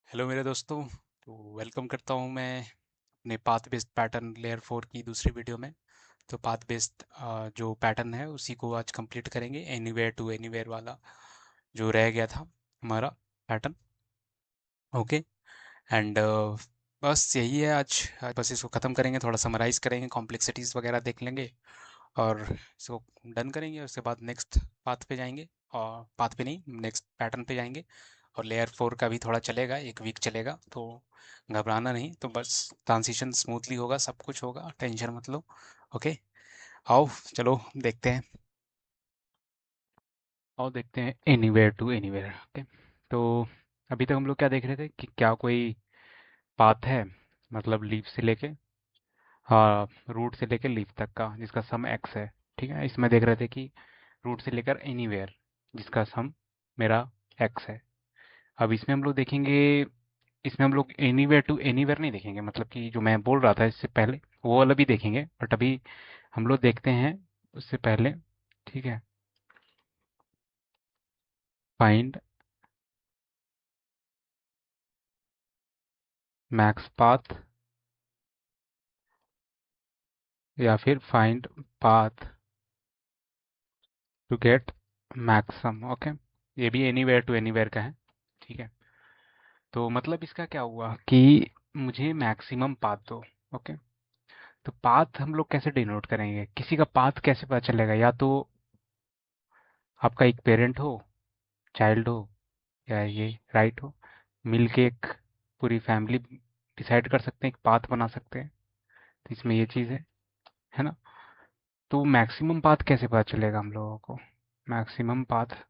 Hello मेरे दोस्तों। तो वेलकम करता हूँ मैं अपने पाथ बेस्ड पैटर्न लेयर 4 की दूसरी वीडियो में। तो पाथ बेस्ड जो पैटर्न है उसी को आज कंप्लीट करेंगे, एनीवेयर टू एनीवेयर वाला जो रह गया था हमारा पैटर्न। ओके। एंड बस यही है आज बस इसको ख़त्म करेंगे, थोड़ा समराइज करेंगे, कॉम्प्लेक्सिटीज़ वगैरह देख लेंगे और इसको डन करेंगे। उसके बाद नेक्स्ट पाथ पे जाएंगे, और पाथ पे नहीं, नेक्स्ट पैटर्न पे जाएंगे। और लेयर 4 का भी थोड़ा चलेगा, एक वीक चलेगा, तो घबराना नहीं। तो बस ट्रांजिशन स्मूथली होगा, सब कुछ होगा, टेंशन मत लो। ओके, आओ चलो देखते हैं। आओ देखते हैं एनीवेयर टू एनीवेयर। ओके। तो अभी तक हम लोग क्या देख रहे थे कि क्या कोई पाथ है, मतलब लीफ से लेके, हाँ, रूट से लेके लीफ तक का जिसका सम एक्स है। ठीक है, इसमें देख रहे थे कि रूट से लेकर एनीवेयर जिसका सम मेरा एक्स है। अब इसमें हम लोग देखेंगे, इसमें हम लोग एनीवेयर टू एनीवेयर नहीं देखेंगे, मतलब कि जो मैं बोल रहा था इससे पहले वो वाला भी देखेंगे, बट अभी हम लोग देखते हैं उससे पहले। ठीक है, फाइंड मैक्स पाथ या फिर find path to get maximum. Okay, ये भी एनीवेयर टू एनीवेयर का है। ठीक है, तो मतलब इसका क्या हुआ कि मुझे मैक्सिमम पाथ दो। ओके, तो पाथ हम लोग कैसे डिनोट करेंगे, किसी का पाथ कैसे पता चलेगा? या तो आपका एक पेरेंट हो, चाइल्ड हो, या ये राइट हो, मिलके एक पूरी फैमिली डिसाइड कर सकते हैं, एक पाथ बना सकते हैं। तो इसमें ये चीज़ है ना। तो मैक्सिमम पाथ कैसे पता चलेगा हम लोगों को? मैक्सिमम पाथ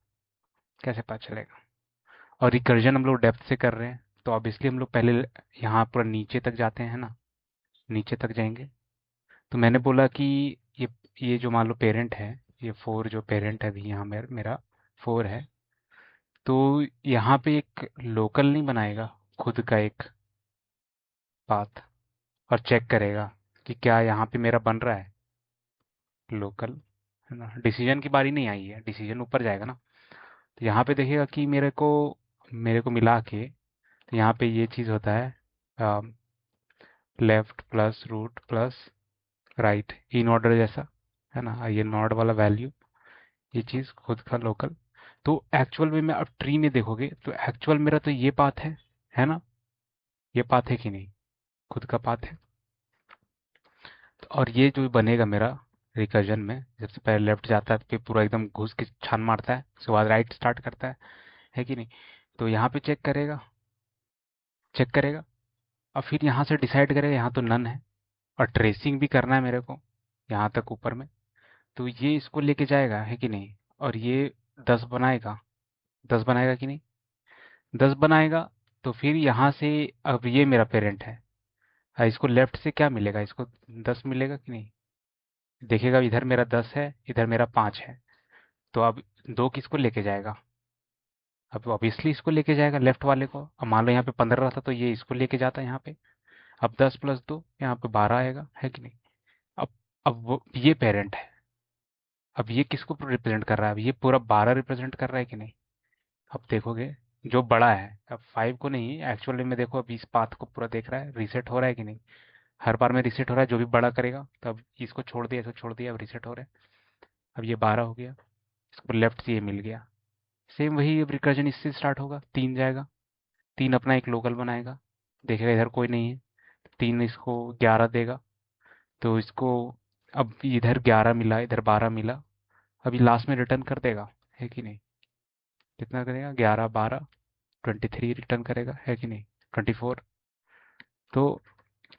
कैसे पता चलेगा? और रिकर्जन हम लोग डेप्थ से कर रहे हैं, तो ऑब्वियसली हम लोग पहले यहाँ पर नीचे तक जाते हैं ना, नीचे तक जाएंगे। तो मैंने बोला कि ये ये जो मान लो पेरेंट है, ये 4 जो पेरेंट है अभी यहाँ मेरा 4 है। तो यहाँ पे एक लोकल नहीं बनाएगा खुद का एक पाथ और चेक करेगा कि क्या यहाँ पे मेरा बन रहा है लोकल, है ना। डिसीजन की बारी नहीं आई है, डिसीजन ऊपर जाएगा ना। तो यहाँ पे देखिएगा कि मेरे को मिला के, तो यहाँ पे ये चीज़ होता है, left plus root plus right, in order जैसा, है ना। ये नॉड वाला वैल्यू, ये चीज़ खुद का लोकल। तो एक्चुअल में मैं अब ट्री में देखोगे तो एक्चुअल मेरा तो ये पाथ है ना। ये पाथ है कि नहीं? खुद का पाथ है। तो और ये जो बनेगा मेरा रिकर्जन में, सबसे पहले लेफ्ट जाता है तो फिर पूरा एकदम घुस के छान मारता है, उसके बाद राइट स्टार्ट करता है कि नहीं? तो यहाँ पे चेक करेगा, चेक करेगा, और फिर यहाँ से डिसाइड करेगा यहाँ तो नन है, और ट्रेसिंग भी करना है मेरे को यहाँ तक ऊपर में। तो ये इसको लेके जाएगा, है कि नहीं? और ये 10 बनाएगा, 10 बनाएगा कि नहीं? 10 बनाएगा। तो फिर यहाँ से, अब ये मेरा पेरेंट है, इसको लेफ्ट से क्या मिलेगा, इसको 10 मिलेगा कि नहीं? देखेगा इधर मेरा 10 है, इधर मेरा 5 है। तो अब दो किसको लेके जाएगा? अब ऑब्वियसली इसको लेके जाएगा, लेफ्ट वाले को। अब मान लो यहाँ पे 15 रहता तो ये इसको लेके जाता है यहाँ पे। अब 10 प्लस 2 यहाँ पे 12 आएगा, है कि नहीं? अब ये पेरेंट है। अब ये किसको रिप्रेजेंट कर रहा है? अब ये पूरा 12 रिप्रेजेंट कर रहा है कि नहीं? अब देखोगे जो बड़ा है, अब 5 को नहीं, एक्चुअली में देखो अब इस पाथ को पूरा देख रहा है, रीसेट हो रहा है कि नहीं? हर बार में रीसेट हो रहा है, जो भी बड़ा करेगा। तब इसको छोड़ दिया, इसको छोड़ दिया, अब रीसेट हो रहा है। अब ये 12 हो गया, इसको लेफ्ट से ये मिल गया। सेम वही, अब रिकर्जन इससे स्टार्ट होगा, 3 जाएगा, 3 अपना एक लोकल बनाएगा, देखेगा इधर कोई नहीं है, 3 इसको 11 देगा। तो इसको, अब इधर 11 मिला, इधर 12 मिला, अभी लास्ट में रिटर्न कर देगा, है कि नहीं? कितना करेगा? 11 12, 23 रिटर्न करेगा, है कि नहीं? 24। तो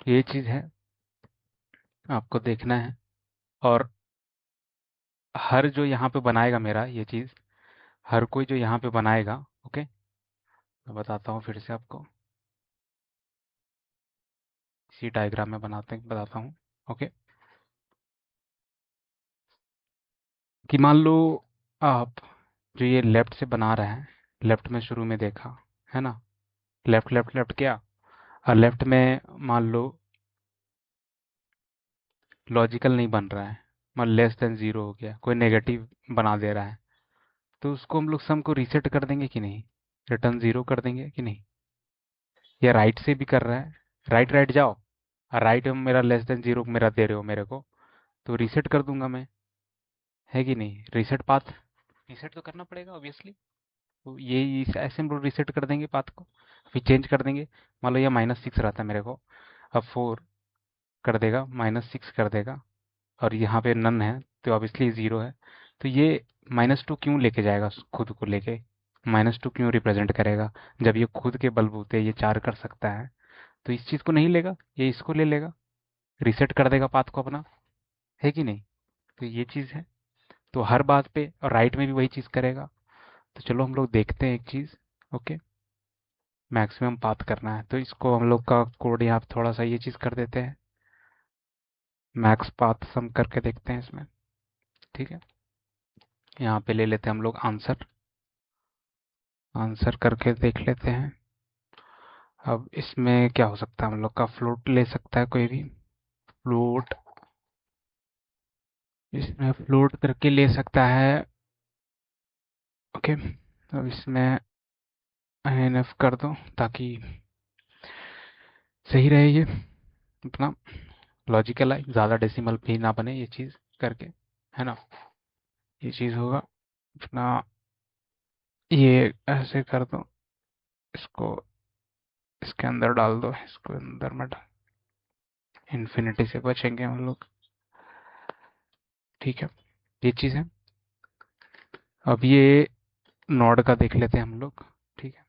ये चीज़ है, आपको देखना है। और हर जो यहाँ पे बनाएगा मेरा ये चीज़, हर कोई जो यहाँ पे बनाएगा, ओके, मैं बताता हूँ फिर से आपको, इसी डायग्राम में बताता हूँ। ओके, कि मान लो आप जो ये लेफ्ट से बना रहे हैं, लेफ्ट में शुरू में देखा, है ना, लेफ्ट लेफ्ट लेफ्ट किया, और लेफ्ट में मान लो लॉजिकल नहीं बन रहा है, मान लेस देन जीरो हो गया, कोई नेगेटिव बना दे रहा है, तो उसको हम लोग सम को रीसेट कर देंगे कि नहीं? रिटर्न जीरो कर देंगे कि नहीं? या राइट से भी कर रहा है, राइट राइट जाओ, राइट में मेरा लेस देन जीरो मेरा दे रहे हो मेरे को, तो रीसेट कर दूंगा मैं, है कि नहीं? रीसेट पाथ, रीसेट तो करना पड़ेगा ऑब्वियसली। तो ये ऐसे हम लोग रीसेट कर देंगे पाथ को, फिर चेंज कर देंगे। मान लो ये -6 रहता है मेरे को, अब 4 कर देगा, -6 कर देगा, और यहाँ पे नन है तो ऑब्वियसली 0 है। तो ये -2 क्यों लेके जाएगा खुद को लेके, -2 क्यों रिप्रेजेंट करेगा, जब ये खुद के बलबूते ये 4 कर सकता है? तो इस चीज़ को नहीं लेगा, ये इसको ले लेगा, रीसेट कर देगा पाथ को अपना, है कि नहीं? तो ये चीज़ है। तो हर बात पे और राइट में भी वही चीज़ करेगा। तो चलो हम लोग देखते हैं एक चीज़। ओके, मैक्सिमम पाथ करना है तो इसको हम लोग का कोड यहाँ पे थोड़ा सा ये चीज़ कर देते हैं, मैक्स पाथ सम करके देखते हैं इसमें। ठीक है, यहाँ पे ले लेते हैं हम लोग आंसर, आंसर करके देख लेते हैं। अब इसमें क्या हो सकता है, हम लोग का फ्लोट ले सकता है कोई भी, फ्लोट, इसमें फ्लोट करके ले सकता है। ओके, अब इसमें INF कर दो ताकि सही रहे ये अपना लॉजिकल है, ज़्यादा डेसिमल भी ना बने ये चीज़ करके, है ना? ये चीज़ होगा अपना, ये ऐसे कर दो, इसको इसके अंदर डाल दो, इसको अंदर में डाल, इन्फिनिटी से बचेंगे हम लोग। ठीक है, ये चीज़ है। अब ये नोड का देख लेते हैं हम लोग। ठीक है,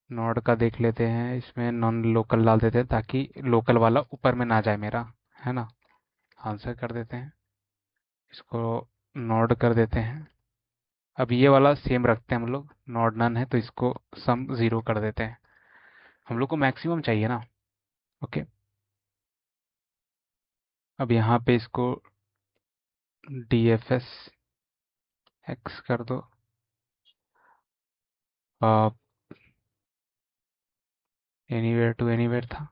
नोड का देख लेते हैं, इसमें नॉन लोकल डाल देते हैं ताकि लोकल वाला ऊपर में ना जाए मेरा, है ना? आंसर कर देते हैं, इसको नोड कर देते हैं। अब ये वाला सेम रखते हैं हम लोग, नॉट नन है तो इसको सम 0 कर देते हैं, हम लोग को मैक्सिमम चाहिए ना। ओके, अब यहाँ पे इसको DFS x कर दो, एनीवेयर टू एनीवेयर था।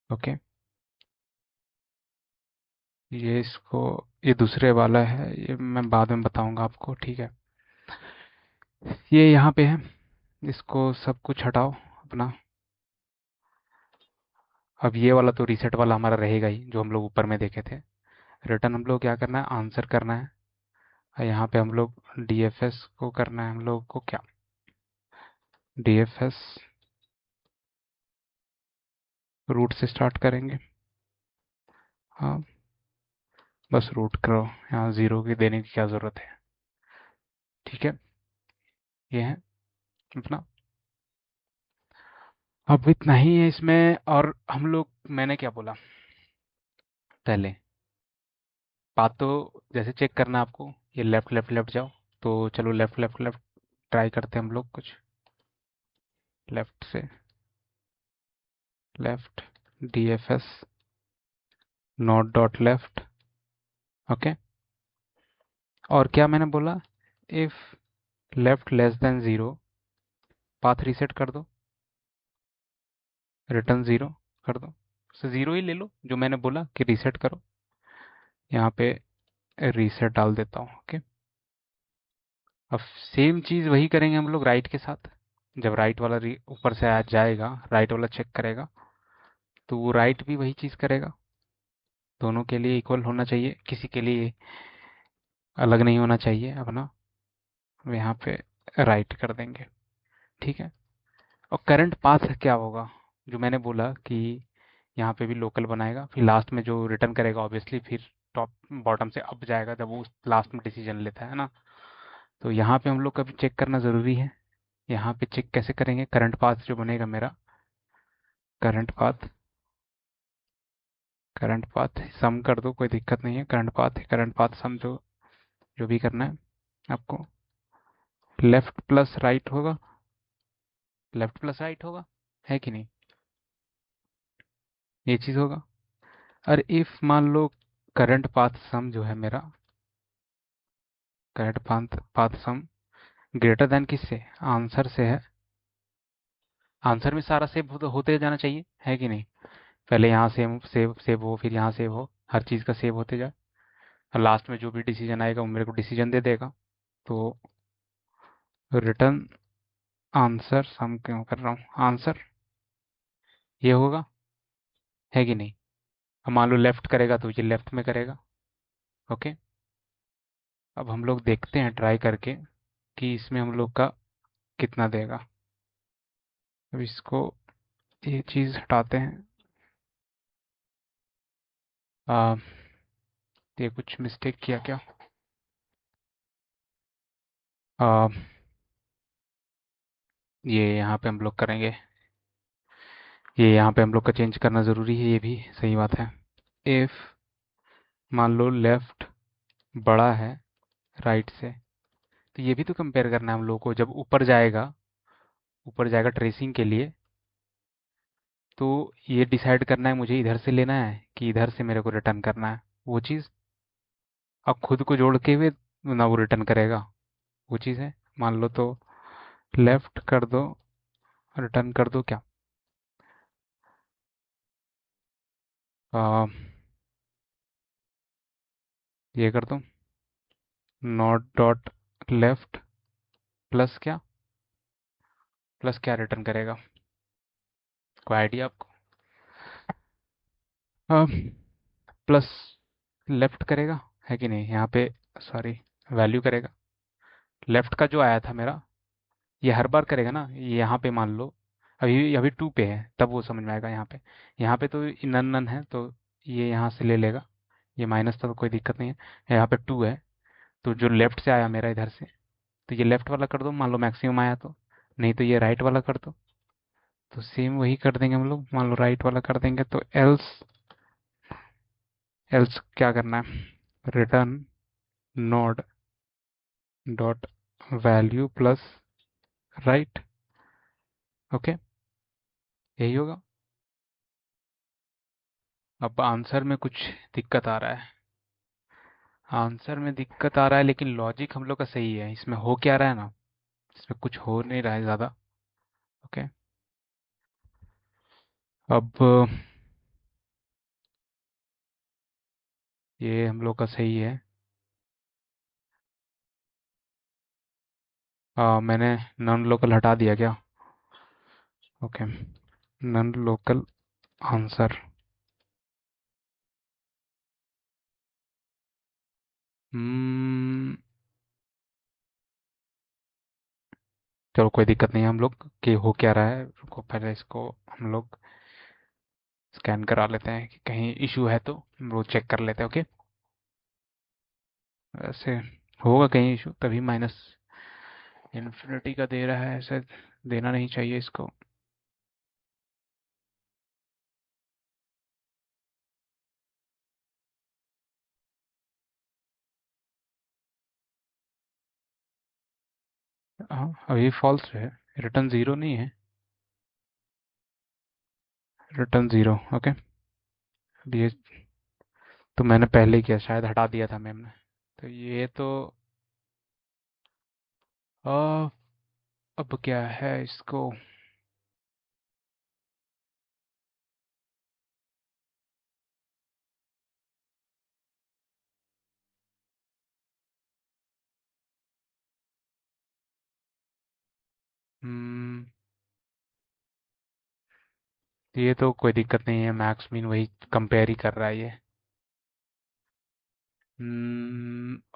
ओके, ये इसको, ये दूसरे वाला है, ये मैं बाद में बताऊंगा आपको। ठीक है, ये यहाँ पे है, इसको सब कुछ हटाओ अपना। अब ये वाला तो रीसेट वाला हमारा रहेगा ही, जो हम लोग ऊपर में देखे थे। रिटर्न हम लोग क्या करना है, आंसर करना है। और यहाँ पे हम लोग DFS को करना है, हम लोग को क्या, DFS रूट से स्टार्ट करेंगे। हाँ, बस रूट करो, यहाँ 0 की देने की क्या ज़रूरत है। ठीक है, ये है अपना। अब इतना ही है इसमें, और हम लोग, मैंने क्या बोला पहले, बात तो जैसे चेक करना आपको, ये लेफ्ट लेफ्ट लेफ्ट जाओ, तो चलो लेफ्ट लेफ्ट लेफ्ट ट्राई करते हैं हम लोग कुछ, लेफ्ट से, left, DFS not dot left. Okay, और क्या मैंने बोला, if left less than 0 path reset कर दो, रिटर्न 0 कर दो, तो 0 ही ले लो जो मैंने बोला कि रीसेट करो। यहाँ पे रीसेट डाल देता हूँ। ओके, अब सेम चीज़ वही करेंगे हम लोग राइट के साथ। जब राइट वाला ऊपर से आ जाएगा, राइट वाला चेक करेगा, तो वो राइट भी वही चीज़ करेगा, दोनों के लिए इक्वल होना चाहिए, किसी के लिए अलग नहीं होना चाहिए अपना। अब यहाँ पे राइट कर देंगे। ठीक है, और करंट पाथ क्या होगा, जो मैंने बोला कि यहाँ पे भी लोकल बनाएगा, फिर लास्ट में जो रिटर्न करेगा ऑब्वियसली फिर टॉप बॉटम से अप जाएगा जब वो लास्ट में डिसीजन लेता है ना। तो यहाँ पे हम लोग का भी चेक करना ज़रूरी है। यहाँ पे चेक कैसे करेंगे, करंट पाथ जो बनेगा मेरा, current path, current path sum कर दो, कोई दिक्कत नहीं है, करंट पाथ है, करंट पाथ सम जो जो भी करना है आपको, लेफ्ट प्लस राइट होगा, लेफ्ट प्लस राइट होगा, है कि नहीं? ये चीज़ होगा। और इफ मान लो करंट पाथ सम जो है मेरा, current path path sum greater than किससे, आंसर से है, आंसर में सारा सेव होते जाना चाहिए, है कि नहीं? पहले यहाँ सेव सेव सेव हो, फिर यहाँ सेव हो, हर चीज़ का सेव होते जाए, और लास्ट में जो भी डिसीजन आएगा वो मेरे को डिसीजन दे देगा। तो रिटर्न आंसर सम क्यों कर रहा हूँ, आंसर ये होगा, है कि नहीं। अब मान लो लेफ्ट करेगा तो ये लेफ्ट में करेगा। ओके। अब हम लोग देखते हैं ट्राई करके कि इसमें हम लोग का कितना देगा। अब इसको, ये चीज़ हटाते हैं। आ, ये कुछ मिस्टेक किया क्या। आ, ये यहाँ पे हम लोग करेंगे, ये यहाँ पे हम लोग का चेंज करना ज़रूरी है, ये भी सही बात है। इफ़ मान लो लेफ्ट बड़ा है राइट से, तो ये भी तो कंपेयर करना है हम लोग को। जब ऊपर जाएगा ट्रेसिंग के लिए, तो ये डिसाइड करना है मुझे इधर से लेना है कि इधर से मेरे को रिटर्न करना है वो चीज़। अब खुद को जोड़ के हुए ना वो रिटर्न करेगा, वो चीज़ है। मान लो तो लेफ्ट कर दो, रिटर्न कर दो क्या, आ, ये कर दो, नॉट डॉट लेफ्ट प्लस क्या, प्लस क्या रिटर्न करेगा, कोई आइडिया आपको। प्लस लेफ्ट करेगा, है कि नहीं यहाँ पे, सॉरी, वैल्यू करेगा। लेफ्ट का जो आया था मेरा, ये हर बार करेगा ना, ये यहाँ पे मान लो अभी अभी टू पे है, तब वो समझ में आएगा। यहाँ पे तो नन नन है, तो ये यहाँ से ले लेगा। ये माइनस था तो कोई दिक्कत नहीं है। यहाँ पे टू है, तो जो लेफ्ट से आया मेरा इधर से, तो ये लेफ्ट वाला कर दो, मान लो मैक्सिमम आया तो। नहीं तो ये राइट वाला कर दो। तो सेम वही कर देंगे हम लोग, मान लो राइट वाला कर देंगे तो एल्स, एल्स क्या करना है, return node dot value plus right. Okay, यही होगा। अब आंसर में कुछ दिक्कत आ रहा है, आंसर में दिक्कत आ रहा है, लेकिन लॉजिक हम लोग का सही है। इसमें हो क्या रहा है ना, इसमें कुछ हो नहीं रहा है ज़्यादा। ओके। अब ये हम लोग का सही है। मैंने नॉन लोकल हटा दिया क्या। Okay, non local answer. Hmm, चलो कोई दिक्कत नहीं है, हम लोग कि हो क्या रहा है, रुको पहले इसको हम लोग स्कैन करा लेते हैं कि कहीं इशू है तो हम लोग चेक कर लेते हैं। ओके। वैसे होगा कहीं इशू, तभी माइनस इन्फिनिटी का दे रहा है, ऐसे देना नहीं चाहिए इसको। हाँ, अभी फॉल्स है, रिटर्न ज़ीरो नहीं है, रिटर्न ज़ीरो। ओके। ये तो मैंने पहले किया, शायद हटा दिया था मैम ने। तो ये तो आ, अब क्या है इसको। हम्म, ये तो कोई दिक्कत नहीं है, मैक्स मीन वही कंपेयर ही कर रहा है ये।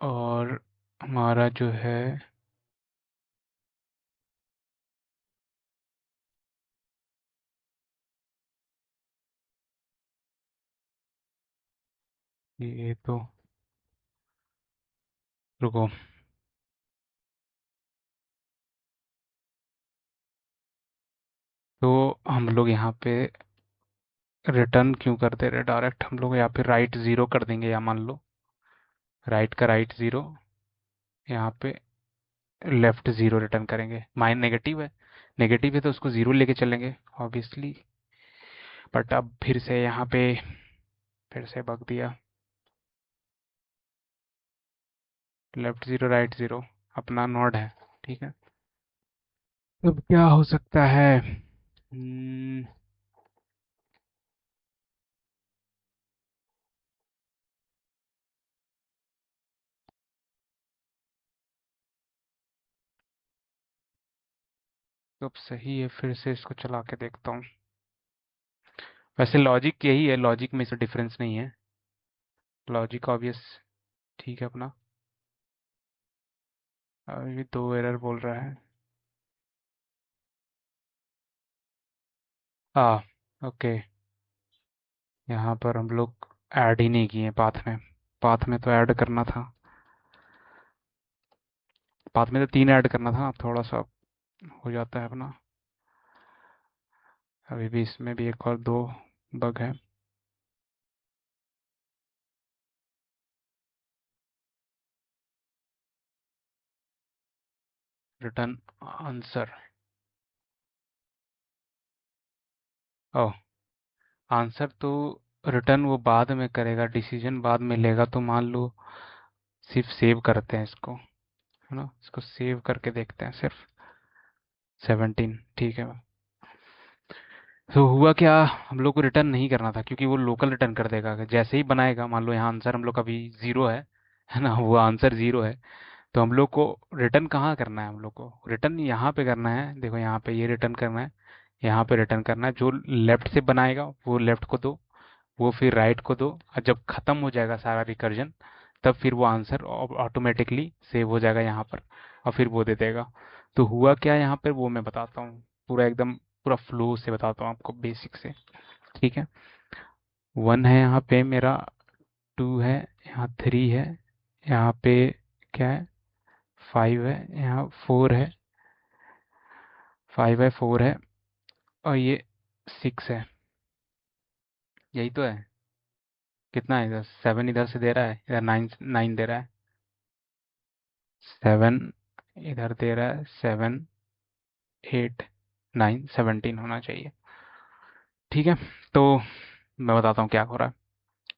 और हमारा जो है, ये तो, रुको, तो हम लोग यहाँ पे रिटर्न क्यों कर दे रहे डायरेक्ट, हम लोग यहाँ पे राइट ज़ीरो कर देंगे, या मान लो राइट का राइट ज़ीरो, यहाँ पे लेफ्ट ज़ीरो रिटर्न करेंगे। माइन नेगेटिव है तो उसको ज़ीरो लेके चलेंगे ऑब्वियसली। बट अब फिर से यहाँ पे फिर से बग दिया, लेफ्ट ज़ीरो राइट ज़ीरो अपना नोड है, ठीक है। अब क्या हो सकता है। तो अब सही है, फिर से इसको चला के देखता हूँ। वैसे लॉजिक यही है, लॉजिक में से डिफरेंस नहीं है। लॉजिक ऑब्वियस ठीक है अपना। अभी दो एरर बोल रहा है। हाँ, ओके। यहाँ पर हम लोग ऐड ही नहीं किए पाथ में। पाथ में तो ऐड करना था। पाथ में तो 3 ऐड करना था, थोड़ा सा हो जाता है अपना। अभी भी इसमें भी एक और दो बग है। Return answer. ओह, आंसर तो रिटर्न वो बाद में करेगा, डिसीजन बाद में लेगा। तो मान लो सिर्फ सेव करते हैं इसको, है ना, इसको सेव करके देखते हैं सिर्फ। 17 ठीक है। तो हुआ क्या, हम लोग को रिटर्न नहीं करना था क्योंकि वो लोकल रिटर्न कर देगा। जैसे ही बनाएगा, मान लो यहाँ आंसर हम लोग का भी जीरो है ना, वो आंसर जीरो है। तो हम लोग को रिटर्न कहाँ करना है, हम लोग को रिटर्न यहाँ पे करना है। देखो यहाँ पे ये रिटर्न करना है, यहाँ पे रिटर्न करना है। जो लेफ्ट से बनाएगा वो लेफ्ट को दो, वो फिर राइट को दो। और जब खत्म हो जाएगा सारा रिकर्जन, तब फिर वो आंसर ऑटोमेटिकली सेव हो जाएगा यहाँ पर, और फिर वो दे देगा। तो हुआ क्या यहाँ पर वो मैं बताता हूँ, पूरा एकदम पूरा फ्लो से बताता हूँ आपको, बेसिक से। ठीक है। 1 है यहाँ पे मेरा, 2 है, यहाँ 3 है, यहाँ पे क्या है, 5 है, यहाँ 4 है, 5 है, 4 है, और ये 6 है। यही तो है। कितना है इधर, 7 इधर से दे रहा है, इधर 9 9 दे रहा है। 7 इधर दे रहा है, 7 8 9 17 होना चाहिए। ठीक है। तो मैं बताता हूँ क्या हो रहा है।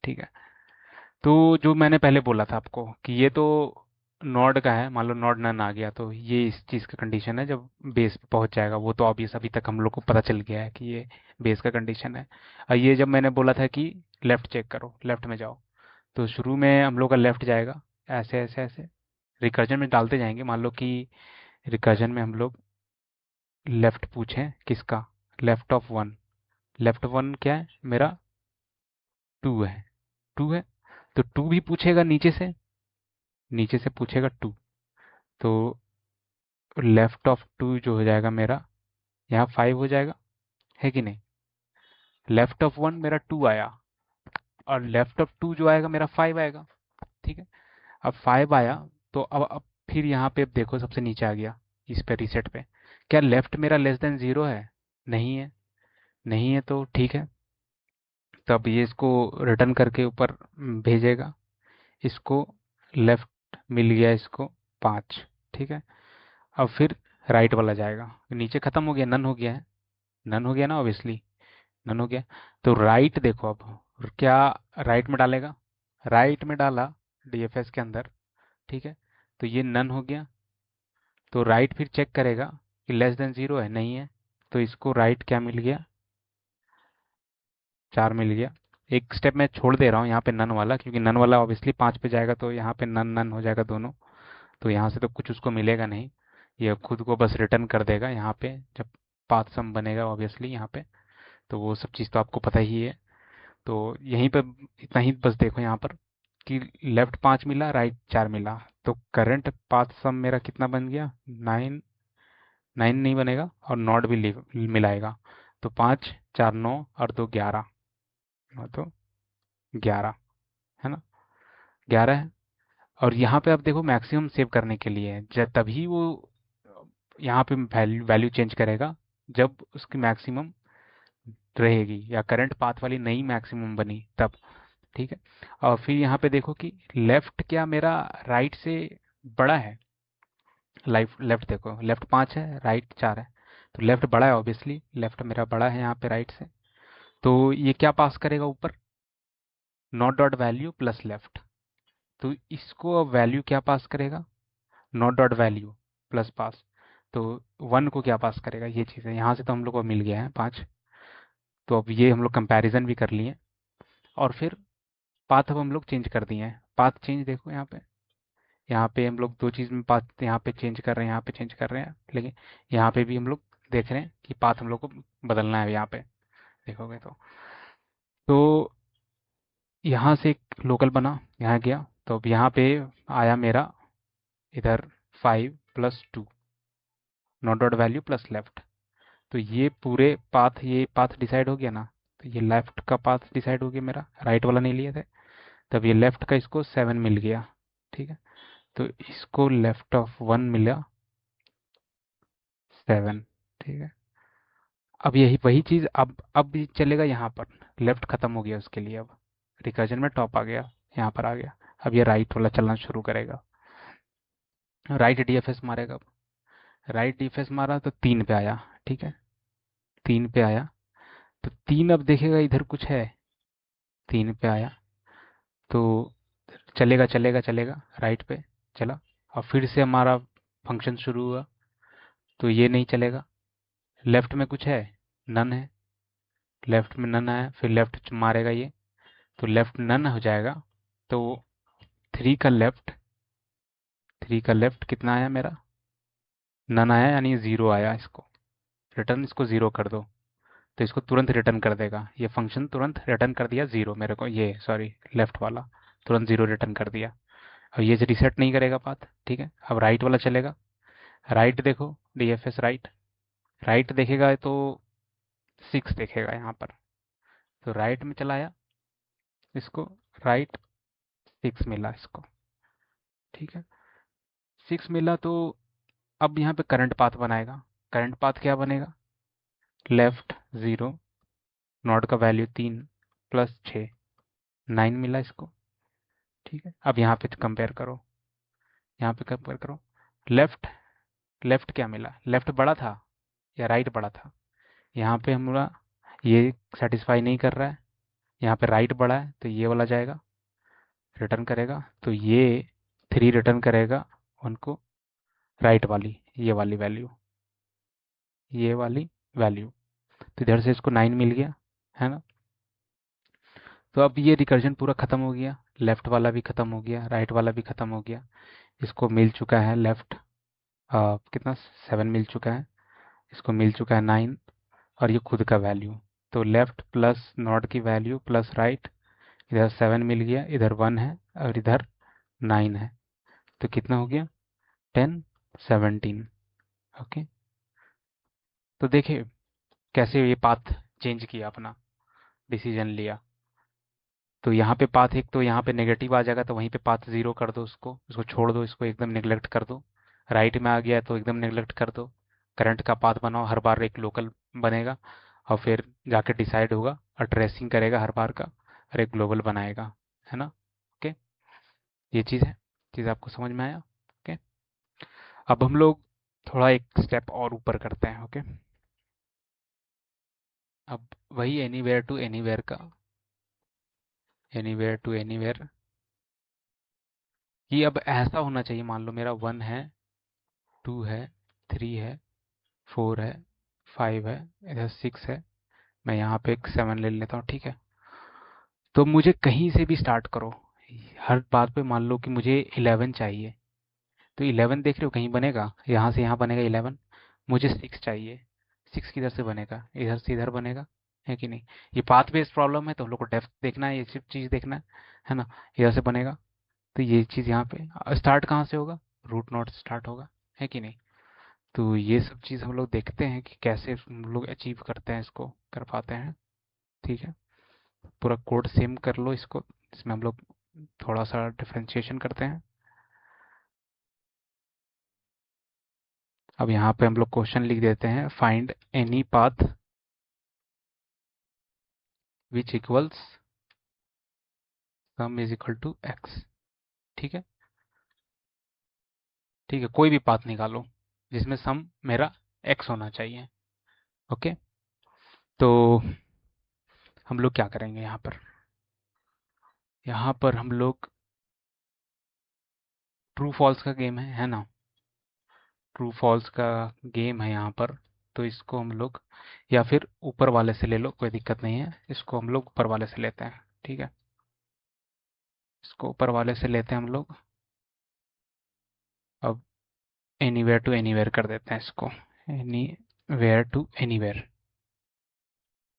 ठीक है। तो जो मैंने पहले बोला था आपको कि ये तो नॉड का है, मान लो नॉड नन आ गया, तो ये इस चीज़ का कंडीशन है जब बेस पे पहुंच जाएगा। वो तो ऑब्वियस अभी तक हम लोग को पता चल गया है कि ये बेस का कंडीशन है। और ये जब मैंने बोला था कि लेफ्ट चेक करो, लेफ्ट में जाओ, तो शुरू में हम लोग का लेफ्ट जाएगा, ऐसे ऐसे ऐसे रिकर्जन में डालते जाएंगे। मान लो कि रिकर्जन में हम लोग लेफ्ट पूछें किसका, लेफ्ट ऑफ 1। लेफ्ट 1 क्या है मेरा, 2 है। 2 है, तो 2 भी पूछेगा नीचे से, नीचे से पूछेगा 2। तो लेफ्ट ऑफ 2 जो हो जाएगा मेरा, यहाँ 5 हो जाएगा, है कि नहीं। लेफ्ट ऑफ 1 मेरा 2 आया, और लेफ्ट ऑफ 2 जो आएगा मेरा 5 आएगा। ठीक है। अब 5 आया, तो अब फिर यहाँ पे अब देखो सबसे नीचे आ गया, इस पे रीसेट पे। क्या लेफ्ट मेरा लेस देन जीरो है, नहीं है। नहीं है तो ठीक है, तब ये इसको रिटर्न करके ऊपर भेजेगा। इसको लेफ्ट मिल गया इसको 5। ठीक है। अब फिर राइट वाला जाएगा, नीचे खत्म हो गया, नन हो गया है। नन हो गया ना ऑब्वियसली, नन हो गया। तो राइट देखो अब क्या, राइट में डालेगा, राइट में डाला डीएफएस के अंदर। ठीक है। तो ये नन हो गया। तो राइट फिर चेक करेगा कि लेस देन जीरो है, नहीं है। तो इसको राइट क्या मिल गया, 4 मिल गया। एक स्टेप मैं छोड़ दे रहा हूँ यहाँ पे नन वाला, क्योंकि नन वाला ऑब्वियसली 5 पे जाएगा, तो यहाँ पे नन नन हो जाएगा दोनों। तो यहाँ से तो कुछ उसको मिलेगा नहीं, ये खुद को बस रिटर्न कर देगा यहाँ पे जब पाथ सम बनेगा ऑब्वियसली यहाँ पे। तो वो सब चीज़ तो आपको पता ही है। तो यहीं पर इतना ही बस देखो यहाँ पर कि लेफ्ट 5 मिला, राइट 4 मिला। तो करंट पाथ सम मेरा कितना बन गया, 9। 9 नहीं बनेगा, और नॉट भी मिलाएगा। तो 5 4 9 और 2 11, तो 11, है ना, 11 है। और यहाँ पे आप देखो मैक्सिमम सेव करने के लिए है, जब तभी वो यहाँ पे वैल्यू वैल्यू चेंज करेगा जब उसकी मैक्सिमम रहेगी, या करंट पाथ वाली नई मैक्सिमम बनी तब। ठीक है। और फिर यहाँ पे देखो कि लेफ्ट क्या मेरा राइट से बड़ा है। लेफ्ट देखो, लेफ्ट 5 है, राइट 4 है। तो लेफ्ट बड़ा है ऑब्वियसली, लेफ्ट मेरा बड़ा है यहाँ पे राइट से। तो ये क्या पास करेगा ऊपर, not dot value plus left. तो इसको अब वैल्यू क्या पास करेगा, not dot value plus past. तो 1 को क्या पास करेगा, ये चीज़ है। यहाँ से तो हम लोग को मिल गया है 5। तो अब ये हम लोग कंपैरिजन भी कर लिए। और फिर पाथ अब हम लोग चेंज कर दिए हैं। पाथ चेंज देखो यहाँ पे, यहाँ पे हम लोग दो चीज़ में पाथ यहाँ पे चेंज कर रहे हैं, यहाँ पे चेंज कर रहे हैं, लेकिन यहाँ पे भी हम लोग देख रहे हैं कि पाथ हम लोग को बदलना है यहाँ पे, देखोगे तो यहाँ से एक लोकल बना, यहाँ गया, तो अब यहाँ पे आया मेरा इधर 5 + 2 not dot value plus left. तो ये पाथ डिसाइड हो गया ना, तो ये लेफ्ट का पाथ डिसाइड हो गया मेरा, राइट वाला नहीं लिए थे। तब ये लेफ्ट का इसको 7 मिल गया, ठीक है। तो इसको लेफ्ट ऑफ 1 मिला 7, ठीक है। अब यही वही चीज़ अब भी चलेगा यहाँ पर, लेफ्ट खत्म हो गया उसके लिए, अब रिकर्जन में टॉप आ गया, यहाँ पर आ गया। अब ये राइट वाला चलना शुरू करेगा, राइट डीएफएस मारेगा। अब राइट डीएफएस मारा तो 3 पे आया, ठीक है, 3 पे आया। तो 3 अब देखेगा इधर कुछ है, 3 पे आया तो चलेगा चलेगा चलेगा, राइट पे चला। अब फिर से हमारा फंक्शन शुरू हुआ, तो ये नहीं चलेगा, लेफ्ट में कुछ है, नन है, लेफ्ट में नन आया, फिर लेफ्ट मारेगा ये, तो लेफ्ट नन हो जाएगा। तो 3 का लेफ्ट, 3 का लेफ्ट कितना आया मेरा, नन आया, यानी 0 आया। इसको रिटर्न, इसको 0 कर दो, तो इसको तुरंत रिटर्न कर देगा ये फंक्शन, तुरंत रिटर्न कर दिया 0 मेरे को, ये सॉरी लेफ्ट वाला तुरंत 0 रिटर्न कर दिया। अब ये रिसेट नहीं करेगा पाथ, ठीक है। अब राइट वाला चलेगा, राइट देखो, डीएफएस राइट, राइट देखेगा तो 6 देखेगा यहाँ पर, तो राइट में चलाया इसको, राइट 6 मिला इसको, ठीक है। 6 मिला तो अब यहाँ पे करंट पाथ बनाएगा, करंट पाथ क्या बनेगा, लेफ्ट 0, नॉट का वैल्यू 3 + 6, 9 मिला इसको, ठीक है। अब यहाँ पे कंपेयर करो, यहाँ पे कंपेयर करो, लेफ्ट, लेफ्ट क्या मिला, लेफ्ट बड़ा था या राइट बड़ा था, यहाँ पे हमारा ये सेटिस्फाई नहीं कर रहा है, यहाँ पे राइट बड़ा है तो ये वाला जाएगा, रिटर्न करेगा, तो ये 3 रिटर्न करेगा उनको, राइट वाली ये वाली वैल्यू, ये वाली वैल्यू। तो इधर से इसको 9 मिल गया, है ना। तो अब ये रिकर्जन पूरा खत्म हो गया, लेफ्ट वाला भी खत्म हो गया, राइट वाला भी खत्म हो गया। इसको मिल चुका है लेफ्ट कितना, 7 मिल चुका है, इसको मिल चुका है 9, और ये खुद का वैल्यू। तो लेफ्ट प्लस नॉट की वैल्यू प्लस राइट, इधर 7 मिल गया, इधर 1 है और इधर 9 है, तो कितना हो गया 10 17। ओके, तो देखिए कैसे ये पाथ चेंज किया, अपना डिसीजन लिया। तो यहाँ पे पाथ एक, तो यहाँ पे नेगेटिव आ जाएगा, तो वहीं पे पाथ 0 कर दो, उसको छोड़ दो, इसको एकदम नेग्लेक्ट कर दो। राइट में आ गया तो एकदम नेग्लेक्ट कर दो, करंट का पाथ बनाओ, हर बार एक लोकल बनेगा, और फिर जाके डिसाइड होगा और ट्रेसिंग करेगा हर बार का, और एक ग्लोबल बनाएगा, है ना। ओके, ये चीज़ है, चीज़ आपको समझ में आया। ओके, अब हम लोग थोड़ा एक स्टेप और ऊपर करते हैं। ओके, अब वही एनीवेयर टू एनीवेयर का, एनीवेयर टू एनीवेयर, कि अब ऐसा होना चाहिए, मान लो मेरा 1 है, 2 है, 3 है, 4 है, 5 है, इधर 6 है, मैं यहाँ पे एक 7 ले लेता हूँ, ठीक है। तो मुझे कहीं से भी स्टार्ट करो, हर बात पे मान लो कि मुझे 11 चाहिए, तो 11 देख रहे हो कहीं बनेगा, यहाँ से यहाँ बनेगा 11। मुझे 6 चाहिए, 6 किधर से बनेगा, इधर से इधर बनेगा, है कि नहीं। ये पाथ बेस्ड प्रॉब्लम है, तो हम लोग को डेप्थ देखना है, ये सिर्फ चीज़ देखना है ना। इधर से बनेगा, तो ये चीज़ यहाँ पे स्टार्ट कहाँ से होगा, रूट नोट स्टार्ट होगा, है कि नहीं। तो ये सब चीज़ हम लोग देखते हैं कि कैसे हम लोग अचीव करते हैं, इसको कर पाते हैं, ठीक है। पूरा कोड सेम कर लो इसको, इसमें हम लोग थोड़ा सा डिफरेंशिएशन करते हैं। अब यहाँ पे हम लोग क्वेश्चन लिख देते हैं, find any path which equals sum is equal to X, ठीक है। ठीक है, कोई भी पाथ निकालो जिसमें सम मेरा एक्स होना चाहिए। ओके, तो हम लोग क्या करेंगे यहाँ पर, यहाँ पर हम लोग ट्रू फॉल्स का गेम है ना, ट्रू फॉल्स का गेम है यहाँ पर। तो इसको हम लोग, या फिर ऊपर वाले से ले लो, कोई दिक्कत नहीं है, इसको हम लोग ऊपर वाले से लेते हैं, ठीक है। इसको ऊपर वाले से लेते हैं हम लोग। अब एनीवेयर टू एनीवेयर कर देते हैं इसको, anywhere to anywhere,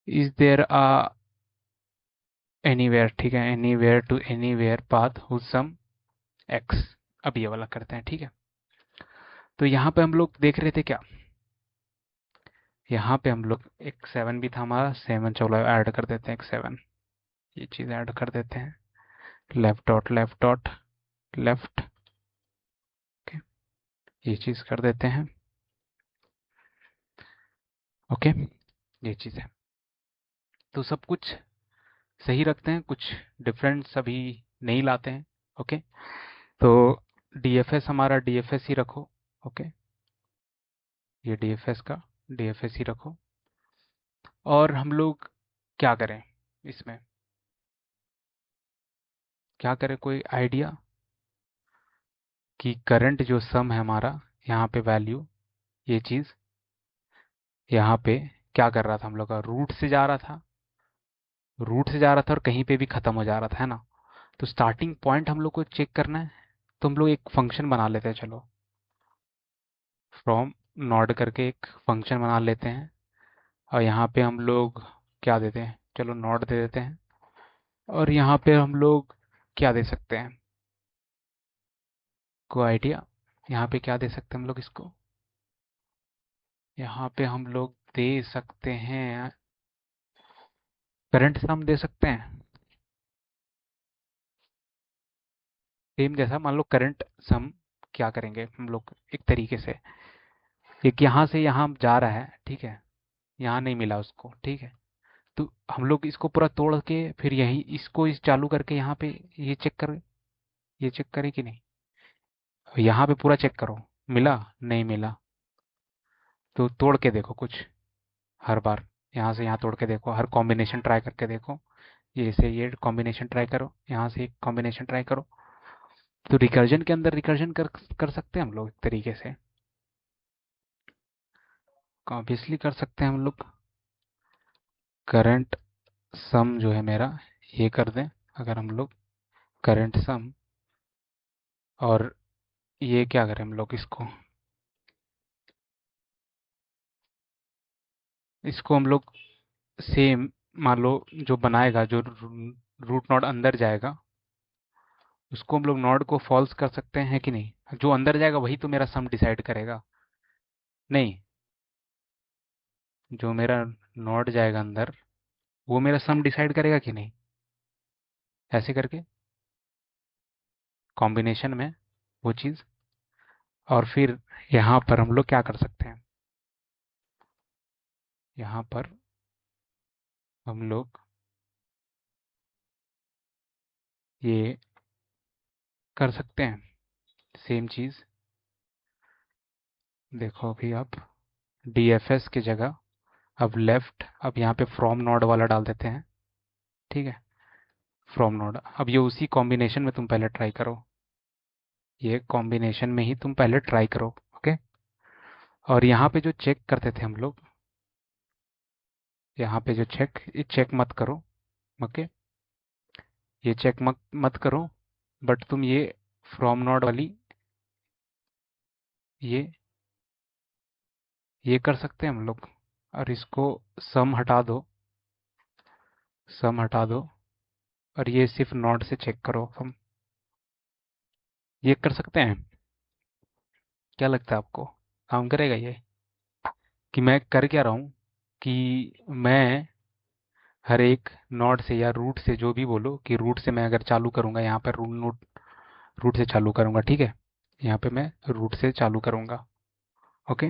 is there a anywhere, ठीक है, anywhere to anywhere path whose sum X. अब ये वाला करते हैं, ठीक है। तो यहाँ पे हम लोग देख रहे थे क्या, यहाँ पे हम लोग एक 7 भी था हमारा, 7, चलो ऐड कर देते हैं एक 7, ये चीज़ ऐड कर देते हैं, left dot left dot left, okay, ये चीज़ कर देते हैं, ओके, ये चीज़ है। तो सब कुछ सही रखते हैं, कुछ डिफरेंस अभी नहीं लाते हैं, ओके। तो डीएफएस हमारा डीएफएस ही रखो, ओके, ये डीएफएस का डीएफएस ही रखो। और हम लोग क्या करें इसमें, क्या करें, कोई आइडिया कि करंट जो सम है हमारा, यहाँ पे वैल्यू, ये चीज़ यहाँ पे क्या कर रहा था, हम लोग का रूट से जा रहा था, रूट से जा रहा था और कहीं पे भी ख़त्म हो जा रहा था, है ना। तो स्टार्टिंग पॉइंट हम लोग को चेक करना है, तो हम लोग एक फंक्शन बना लेते हैं, चलो फ्रॉम नॉड करके एक फंक्शन बना लेते हैं। और यहाँ पे हम लोग क्या देते हैं, चलो नॉड दे देते हैं। और यहाँ पे हम लोग क्या दे सकते हैं, को आइडिया, यहाँ पे क्या दे सकते हैं हम लोग इसको, यहाँ पे हम लोग दे सकते हैं करंट सम दे सकते हैं, सेम जैसा मान लो करंट सम। क्या करेंगे हम लोग एक तरीके से, एक यहाँ से यहाँ जा रहा है, ठीक है, यहाँ नहीं मिला उसको, ठीक है, तो हम लोग इसको पूरा तोड़ के फिर यही इसको इस चालू करके यहाँ पे ये चेक करें, ये चेक करें कि नहीं, यहाँ पे पूरा चेक करो, मिला नहीं मिला, तो तोड़ के देखो कुछ, हर बार यहाँ से यहाँ तोड़ के देखो, हर कॉम्बिनेशन ट्राई करके देखो, ये से ये कॉम्बिनेशन ट्राई करो, यहाँ से एक कॉम्बिनेशन ट्राई करो। तो रिकर्जन के अंदर रिकर्जन कर सकते हैं हम लोग एक तरीके से, ऑब्वियसली कर सकते हैं हम लोग। करंट सम जो है मेरा, ये कर दें अगर हम लोग करंट सम, और ये क्या करें हम लोग इसको हम लोग सेम, मान लो जो बनाएगा, जो रूट नोड अंदर जाएगा, उसको हम लोग नोड को फॉल्स कर सकते हैं कि नहीं, जो अंदर जाएगा वही तो मेरा सम डिसाइड करेगा, नहीं, जो मेरा नोड जाएगा अंदर वो मेरा सम डिसाइड करेगा कि नहीं, ऐसे करके कॉम्बिनेशन में वो चीज़। और फिर यहाँ पर हम लोग क्या कर सकते हैं, यहाँ पर हम लोग ये कर सकते हैं सेम चीज़, देखो अभी आप डीएफएस की जगह अब लेफ्ट, अब यहाँ पे फ्रॉम नोड वाला डाल देते हैं, ठीक है, फ्रॉम नोड। अब ये उसी कॉम्बिनेशन में तुम पहले ट्राई करो, ये कॉम्बिनेशन में ही तुम पहले ट्राई करो, ओके। और यहाँ पे जो चेक करते थे हम लोग, यहाँ पे जो चेक, ये चेक मत करो, ओके, ये चेक मत करो, बट तुम ये फ्रॉम नोड वाली, ये ये कर सकते हैं हम लोग। और इसको सम हटा दो, सम हटा दो, और ये सिर्फ नोड से चेक करो हम, ये कर सकते हैं, क्या लगता है आपको, काम करेगा ये, कि मैं कर क्या रहा हूँ, कि मैं हर एक नोड से या रूट से, जो भी बोलो, कि रूट से मैं अगर चालू करूंगा, यहाँ पर रूट नोड, रूट से चालू करूंगा, ठीक है, यहाँ पे मैं रूट से चालू करूंगा, ओके,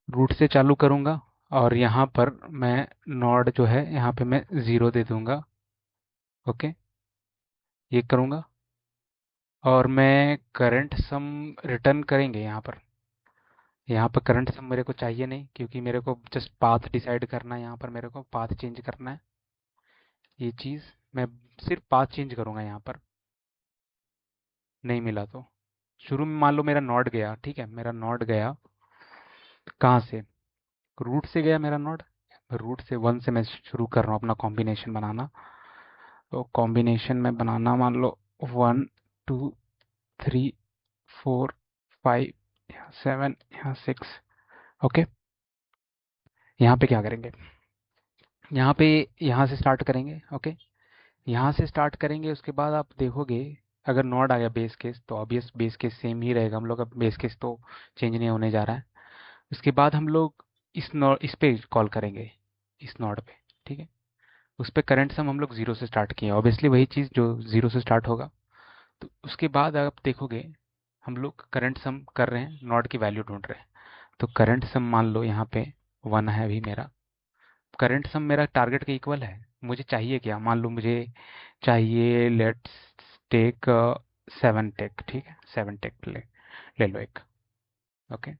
रूट से चालू करूंगा। और यहाँ पर मैं नोड जो है यहाँ पे मैं 0 दे दूंगा, ओके, ये करूंगा। और मैं करंट सम रिटर्न करेंगे यहाँ पर, यहाँ पर करंट सम मेरे को चाहिए नहीं, क्योंकि मेरे को जस्ट पाथ डिसाइड करना है, यहाँ पर मेरे को पाथ चेंज करना है, ये चीज़ मैं सिर्फ पाथ चेंज करूंगा यहाँ पर, नहीं मिला तो शुरू में मान लो मेरा नोड गया, ठीक है, मेरा नोड गया कहाँ से, रूट से गया मेरा नोड, रूट से 1 से मैं शुरू कर रहा हूँ अपना कॉम्बिनेशन बनाना। तो कॉम्बिनेशन में बनाना मान लो 1 2 3 4 5, यहाँ 7, यहाँ 6, ओके, यहाँ पे क्या करेंगे, यहाँ पे यहाँ से स्टार्ट करेंगे। ओके, यहाँ से स्टार्ट करेंगे, उसके बाद आप देखोगे अगर नॉड आ गया बेस केस तो ऑब्वियस बेस केस सेम ही रहेगा, हम लोग का बेस केस तो चेंज नहीं होने जा रहा है। उसके बाद हम लोग इस पे कॉल करेंगे, इस नॉड पे। ठीक है, उस पे करंट सम हम लोग जीरो से स्टार्ट किए, ऑब्वियसली वही चीज़ जो जीरो से स्टार्ट होगा। तो उसके बाद आप देखोगे हम लोग करंट सम कर रहे हैं, नॉड की वैल्यू ढूंढ रहे हैं। तो करंट सम मान लो यहाँ पे 1 है अभी मेरा, करंट सम मेरा टारगेट के इक्वल है। मुझे चाहिए क्या, मान लो मुझे चाहिए, लेट्स टेक 7 टेक, ठीक है 7 टेक ले लो एक। ओके,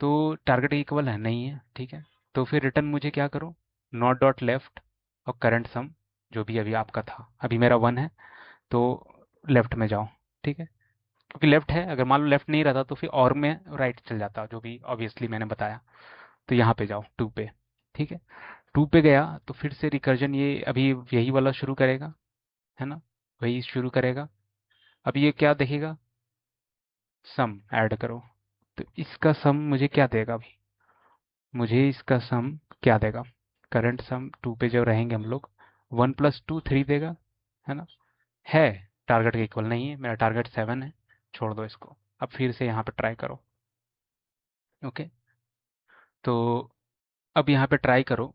तो टारगेट के इक्वल है नहीं है, ठीक है। तो फिर रिटर्न मुझे क्या करो, नॉट डॉट लेफ्ट और करंट सम जो भी अभी आपका था, अभी मेरा 1 है तो लेफ्ट में जाओ। ठीक है, क्योंकि लेफ्ट है, अगर मान लो लेफ्ट नहीं रहता तो फिर और में राइट चल जाता, जो भी ऑब्वियसली मैंने बताया। तो यहाँ पे जाओ 2 पे। ठीक है, 2 पे गया तो फिर से रिकर्जन ये अभी यही वाला शुरू करेगा, है ना, वही शुरू करेगा। अब ये क्या देखेगा, सम ऐड करो। तो इसका सम मुझे क्या देगा अभी, मुझे इसका सम क्या देगा, करंट सम 2 पे जो रहेंगे हम लोग, 1 + 2 3 देगा, है ना। है, टारगेट के इक्वल नहीं है, मेरा टारगेट 7 है, छोड़ दो इसको। अब फिर से यहाँ पे ट्राई करो। ओके, तो अब यहाँ पे ट्राई करो,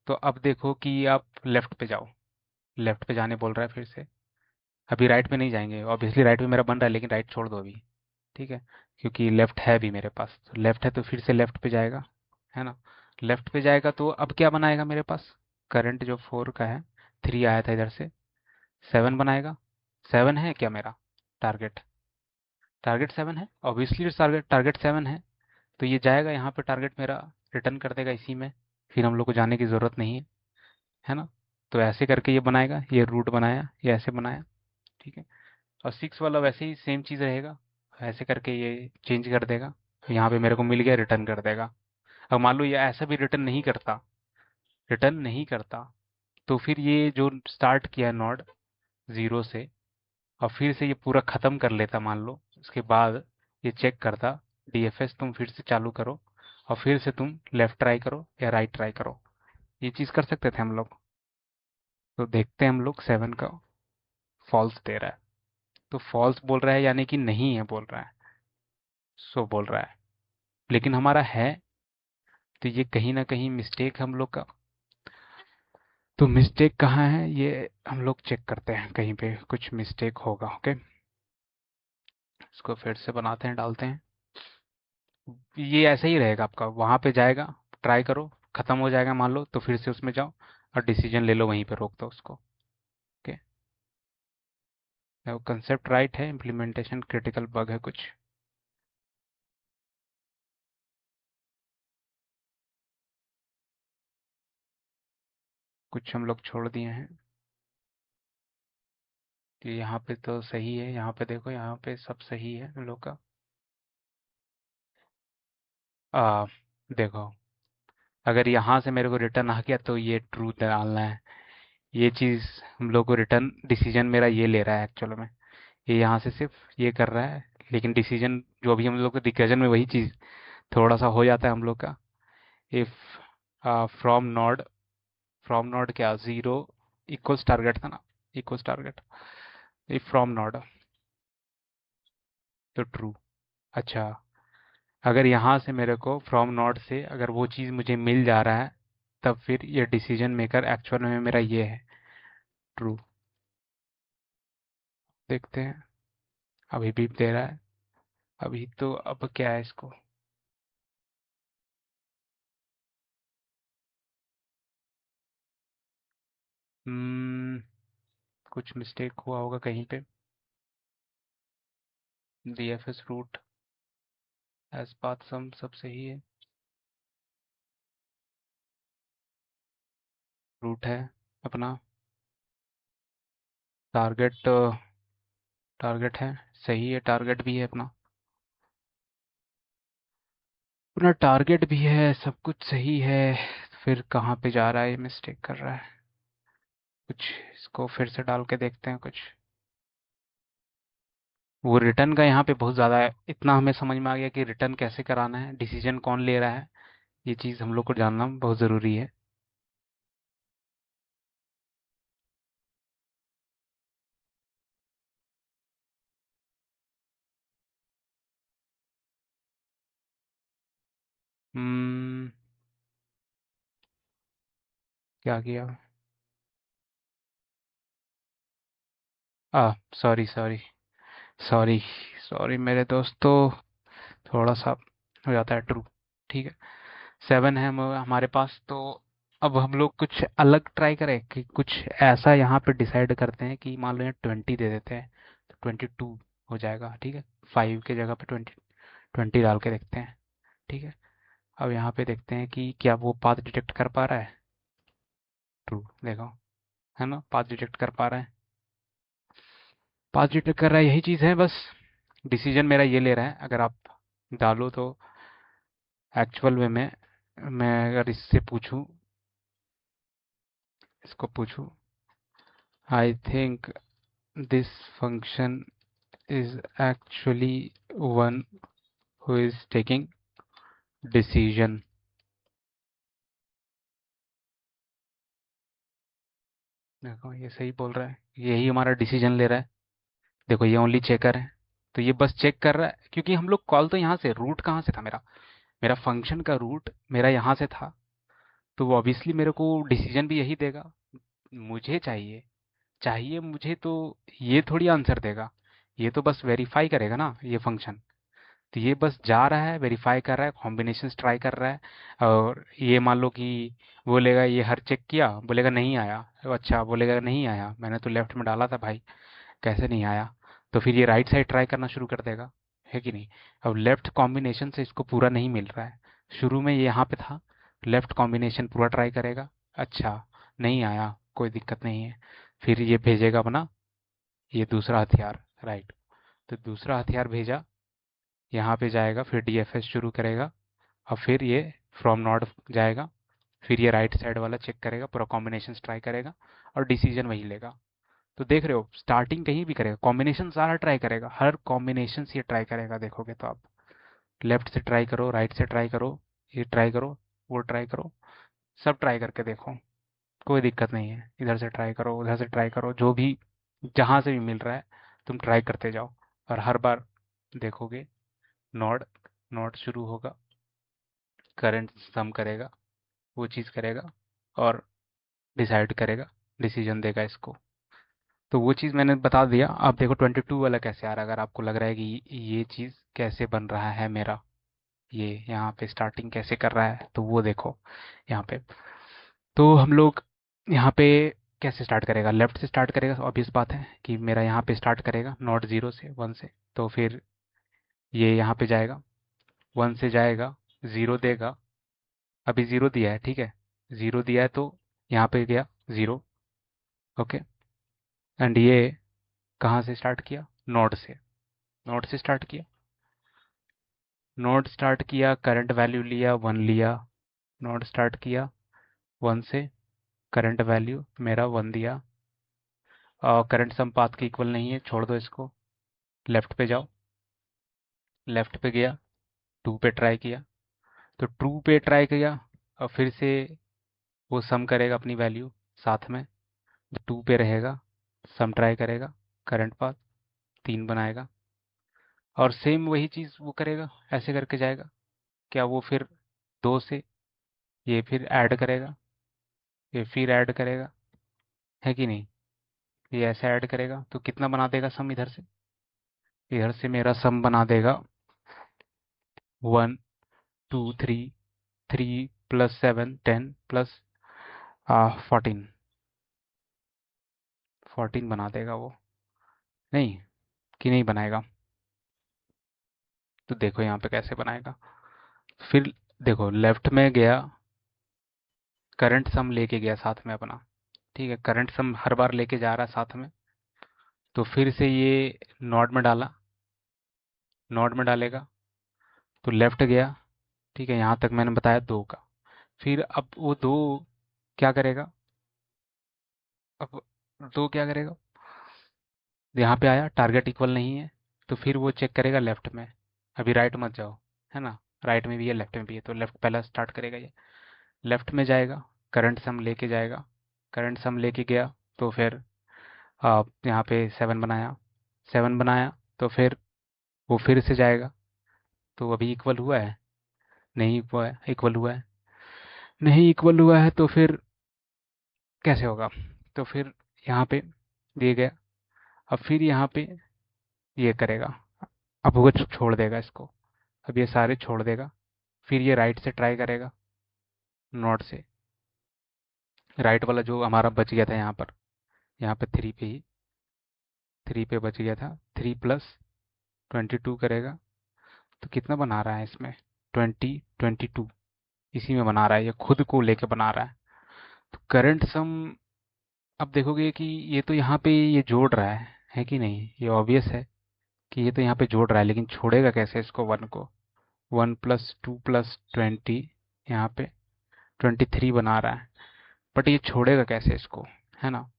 तो अब देखो कि आप लेफ्ट पे जाओ, लेफ्ट पे जाने बोल रहा है फिर से। अभी राइट पे नहीं जाएंगे, ऑब्वियसली राइट पे मेरा बन रहा है, लेकिन राइट छोड़ दो अभी। ठीक है, क्योंकि लेफ्ट है भी मेरे पास, तो लेफ्ट है तो फिर से लेफ्ट पे जाएगा, है ना। लेफ्ट पे जाएगा तो अब क्या बनाएगा मेरे पास, करंट जो 4 का है, 3 आया था इधर से, 7 बनाएगा। 7 है क्या मेरा टारगेट, टारगेट 7 है, ऑब्वियसली टारगेट टारगेट 7 है। तो ये जाएगा यहाँ पे, टारगेट मेरा रिटर्न कर देगा इसी में, फिर हम लोग को जाने की ज़रूरत नहीं है ना। तो ऐसे करके ये बनाएगा, ये रूट बनाया, ये ऐसे बनाया। ठीक है, और 6 वाला वैसे ही सेम चीज़ रहेगा, ऐसे करके ये चेंज कर देगा। तो यहाँ पे मेरे को मिल गया, रिटर्न कर देगा। अब मान लो ये ऐसा भी रिटर्न नहीं करता, रिटर्न नहीं करता, तो फिर ये जो स्टार्ट किया नोड ज़ीरो से, और फिर से ये पूरा ख़त्म कर लेता मान लो, उसके बाद ये चेक करता, डीएफएस तुम फिर से चालू करो और फिर से तुम लेफ्ट ट्राई करो या राइट ट्राई करो, ये चीज़ कर सकते थे हम लोग। तो देखते हैं हम लोग, 7 का फॉल्स दे रहा है, तो फॉल्स बोल रहा है यानी कि नहीं है बोल रहा है, सो बोल रहा है, लेकिन हमारा है। तो ये कहीं ना कहीं मिस्टेक हम लोग का, तो मिस्टेक कहाँ है ये हम लोग चेक करते हैं, कहीं पे कुछ मिस्टेक होगा। ओके, इसको फिर से बनाते हैं, डालते हैं। ये ऐसा ही रहेगा आपका, वहां पे जाएगा, ट्राई करो, खत्म हो जाएगा मान लो, तो फिर से उसमें जाओ और डिसीजन ले लो, वहीं पे रोक दो उसको। ओके, वो कंसेप्ट राइट है, इम्प्लीमेंटेशन क्रिटिकल बग है कुछ। कुछ हम लोग छोड़ दिए हैं। तो यहाँ पे तो सही है, यहाँ पे देखो, यहाँ पे सब सही है हम लोग का। आ, देखो, अगर यहाँ से मेरे को रिटर्न आ गया तो ये ट्रू डालना है, ये चीज़ हम लोग को रिटर्न डिसीजन मेरा ये ले रहा है एक्चुअल में, ये यहाँ से सिर्फ ये कर रहा है, लेकिन डिसीजन जो अभी हम लोग को रिकर्जन में वही चीज़ थोड़ा सा हो जाता है हम लोग का। If from node, from node क्या, ज़ीरो इक्वल्स टारगेट था ना, equals target, if from node तो ट्रू। अच्छा, अगर यहाँ से मेरे को फ्रॉम नोड से अगर वो चीज़ मुझे मिल जा रहा है, तब फिर ये डिसीजन मेकर एक्चुअल में मेरा ये है, ट्रू। देखते हैं, अभी भी दे रहा है, अभी तो अब क्या है इसको, हम्म, कुछ मिस्टेक हुआ होगा कहीं पे। DFS root as path sum सब सही है, रूट है अपना, टारगेट, टारगेट है, सही है, टारगेट भी है अपना, अपना टारगेट भी है, सब कुछ सही है। फिर कहाँ पे जा रहा है, ये मिस्टेक कर रहा है कुछ, इसको फिर से डाल के देखते हैं कुछ। वो रिटर्न का यहाँ पे बहुत ज़्यादा है, इतना हमें समझ में आ गया कि रिटर्न कैसे कराना है, डिसीजन कौन ले रहा है, ये चीज़ हम लोग को जानना बहुत ज़रूरी है। हम्म। क्या किया? आ सॉरी सॉरी सॉरी सॉरी मेरे दोस्तों, थोड़ा सा हो जाता है ट्रू। ठीक है, 7 है हमारे पास, तो अब हम लोग कुछ अलग ट्राई करें कि कुछ ऐसा यहाँ पे डिसाइड करते हैं कि मान लो यहाँ 20 दे देते हैं, तो 22 हो जाएगा। ठीक है, 5 के जगह पे 20 डाल के देखते हैं। ठीक है, अब यहाँ पे देखते हैं कि क्या वो पाथ डिटेक्ट कर पा रहा है। ट्रू, देखो, है ना, पाथ डिटेक्ट कर पा रहा है, पाथ डिटेक्ट कर रहा है, यही चीज़ है बस। डिसीजन मेरा ये ले रहा है, अगर आप डालो तो एक्चुअल वे में, मैं अगर इससे पूछूं, इसको पूछूं, I think this function is actually one who is taking decision। देखो ये सही बोल रहा है, यही हमारा डिसीजन ले रहा है। देखो ये ओनली चेकर है, तो ये बस चेक कर रहा है, क्योंकि हम लोग कॉल तो यहाँ से, रूट कहाँ से था मेरा, मेरा फंक्शन का रूट मेरा यहाँ से था, तो वो ऑब्वियसली मेरे को डिसीजन भी यही देगा। मुझे चाहिए, चाहिए मुझे तो ये थोड़ी आंसर देगा, ये तो बस वेरीफाई करेगा ना ये फंक्शन। तो ये बस जा रहा है, वेरीफाई कर रहा है, कॉम्बिनेशंस ट्राई कर रहा है, और ये मान लो कि बोलेगा ये हर चेक किया, बोलेगा नहीं आया, तो अच्छा बोलेगा नहीं आया, मैंने तो लेफ्ट में डाला था भाई, कैसे नहीं आया, तो फिर ये राइट साइड ट्राई करना शुरू कर देगा, है कि नहीं। अब लेफ्ट कॉम्बिनेशन से इसको पूरा नहीं मिल रहा है, शुरू में ये यहाँ पे था, लेफ्ट कॉम्बिनेशन पूरा ट्राई करेगा, अच्छा नहीं आया, कोई दिक्कत नहीं है, फिर ये भेजेगा अपना ये दूसरा हथियार, राइट। तो दूसरा हथियार भेजा, यहाँ पे जाएगा, फिर डीएफएस शुरू करेगा, और फिर ये फ्रॉम नॉड जाएगा, फिर ये राइट साइड वाला चेक करेगा, पूरा कॉम्बिनेशन ट्राई करेगा, और डिसीजन वही लेगा। तो देख रहे हो, स्टार्टिंग कहीं भी करेगा, कॉम्बिनेशन सारा ट्राई करेगा, हर कॉम्बिनेशन ये ट्राई करेगा, देखोगे तो आप लेफ्ट से ट्राई करो, राइट से ट्राई करो, ये ट्राई करो, वो ट्राई करो, सब ट्राई करके देखो, कोई दिक्कत नहीं है, इधर से ट्राई करो, उधर से ट्राई करो, जो भी जहाँ से भी मिल रहा है तुम ट्राई करते जाओ, और हर बार देखोगे नॉड, नॉड शुरू होगा, करंट सम करेगा, वो चीज़ करेगा, और डिसाइड करेगा, डिसीजन देगा इसको। तो वो चीज़ मैंने बता दिया। आप देखो 22 वाला कैसे आ रहा है, अगर आपको लग रहा है कि ये चीज़ कैसे बन रहा है मेरा, ये यहाँ पे स्टार्टिंग कैसे कर रहा है, तो वो देखो यहाँ पे। तो हम लोग यहाँ पे कैसे स्टार्ट करेगा, लेफ्ट से स्टार्ट करेगा, ऑब्वियस बात है कि मेरा यहाँ पे स्टार्ट करेगा नॉट जीरो से, वन से, तो फिर ये यहाँ पे जाएगा, वन से जाएगा, ज़ीरो देगा, अभी ज़ीरो दिया है, ठीक है, ज़ीरो दिया है तो यहाँ पे गया ज़ीरो, ओके। एंड ये कहाँ से स्टार्ट किया, नोड से, नोड से स्टार्ट किया, नोड स्टार्ट किया, करंट वैल्यू लिया, वन लिया, नोड स्टार्ट किया वन से, करंट वैल्यू मेरा वन दिया, और करंट सम पाथ के इक्वल नहीं है, छोड़ दो इसको, लेफ्ट पे जाओ, लेफ्ट पे गया, टू पे ट्राई किया, तो टू पे ट्राई किया, और फिर से वो सम करेगा अपनी वैल्यू साथ में, टू पे रहेगा, सम ट्राई करेगा, करंट पाथ तीन बनाएगा, और सेम वही चीज़ वो करेगा, ऐसे करके जाएगा। क्या वो फिर दो से ये फिर ऐड करेगा, ये फिर ऐड करेगा, है कि नहीं, ये ऐसे ऐड करेगा तो कितना बना देगा सम, इधर से, इधर से मेरा सम बना देगा 1 2 3, 3 + 7 10 + 14, 14 बना देगा वो, नहीं कि नहीं बनाएगा, तो देखो यहाँ पे कैसे बनाएगा। फिर देखो लेफ्ट में गया, करंट सम लेके गया साथ में अपना, ठीक है, करंट सम हर बार लेके जा रहा है साथ में, तो फिर से ये नॉड में डाला, नॉड में डालेगा, तो लेफ्ट गया, ठीक है, यहाँ तक मैंने बताया दो का, फिर अब वो दो क्या करेगा, अब दो क्या करेगा, यहाँ पे आया, टारगेट इक्वल नहीं है, तो फिर वो चेक करेगा लेफ्ट में। अभी राइट मत जाओ, है ना। राइट में भी है, लेफ्ट में भी है, तो लेफ्ट पहला स्टार्ट करेगा ये। लेफ्ट में जाएगा, करंट सम लेके जाएगा। करंट सम लेके गया तो फिर आप यहाँ पे 7 बनाया। 7 बनाया तो फिर वो फिर से जाएगा। तो अभी इक्वल हुआ है? नहीं हुआ है। इक्वल हुआ है? नहीं इक्वल हुआ है, तो फिर कैसे होगा? तो फिर यहाँ पे दिए गया। अब फिर यहाँ पे ये करेगा। अब वो छोड़ देगा इसको। अब ये सारे छोड़ देगा। फिर ये राइट से ट्राई करेगा, नॉट से। राइट वाला जो हमारा बच गया था यहाँ पे 3 पे ही, 3 पे बच गया था। 3 + 22 करेगा तो कितना बना रहा है इसमें? 22। इसी में बना रहा है, ये खुद को लेके बना रहा है। तो करंट सम, अब देखोगे कि ये तो यहाँ पे ये जोड़ रहा है कि नहीं? ये ऑब्वियस है कि ये तो यहाँ पे जोड़ रहा है, लेकिन छोड़ेगा कैसे इसको, 1 को? 1 + 2 + 20, यहाँ पे 23 बना रहा है। बट ये छोड़ेगा कैसे इसको, है ना?